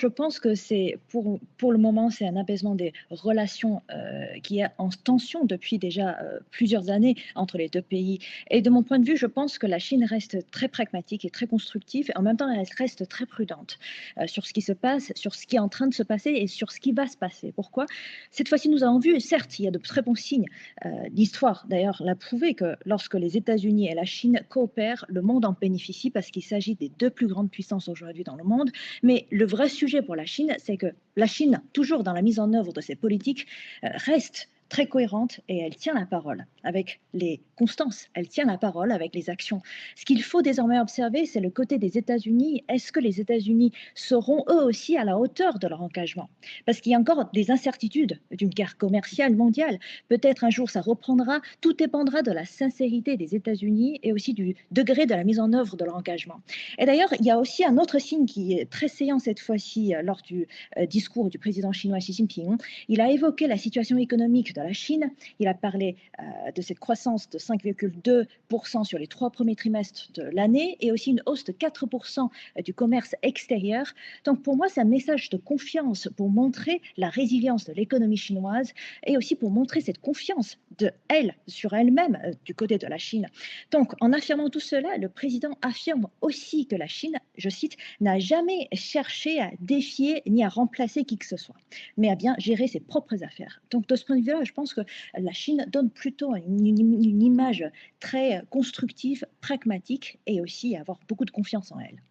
Je pense que c'est pour le moment, c'est un apaisement des relations, qui est en tension depuis déjà, plusieurs années entre les 2 pays et de mon point de vue, je pense que la Chine reste très pragmatique et très constructive et en même temps, elle reste très prudente, sur ce qui se passe, sur ce qui est en train de se passer et sur ce qui va se passer. Pourquoi? Cette fois-ci, nous avons vu, certes, il y a de très bons signes, l'histoire d'ailleurs l'a prouvé que lorsque les États-Unis et la Chine coopèrent, le monde en bénéficie parce qu'il s'agit des 2 plus grandes puissances aujourd'hui dans le monde mais le vrai sujet pour la Chine, c'est que la Chine, toujours dans la mise en œuvre de ses politiques, reste très cohérente et elle tient la parole avec les constances, elle tient la parole avec les actions. Ce qu'il faut désormais observer, c'est le côté des États-Unis. Est-ce que les États-Unis seront eux aussi à la hauteur de leur engagement? Parce qu'il y a encore des incertitudes d'une guerre commerciale mondiale. Peut-être un jour ça reprendra. Tout dépendra de la sincérité des États-Unis et aussi du degré de la mise en œuvre de leur engagement. Et d'ailleurs, il y a aussi un autre signe qui est très séant cette fois-ci lors du discours du président chinois Xi Jinping. Il a évoqué la situation économique de la Chine. Il a parlé de cette croissance de 5,2% sur les 3 premiers trimestres de l'année et aussi une hausse de 4% du commerce extérieur. Donc pour moi, c'est un message de confiance pour montrer la résilience de l'économie chinoise et aussi pour montrer cette confiance de elle sur elle-même du côté de la Chine. Donc en affirmant tout cela, le président affirme aussi que la Chine, je cite, n'a jamais cherché à défier ni à remplacer qui que ce soit, mais à bien gérer ses propres affaires. Donc de ce point de vue-là, je pense que la Chine donne plutôt une image très constructive, pragmatique et aussi avoir beaucoup de confiance en elle.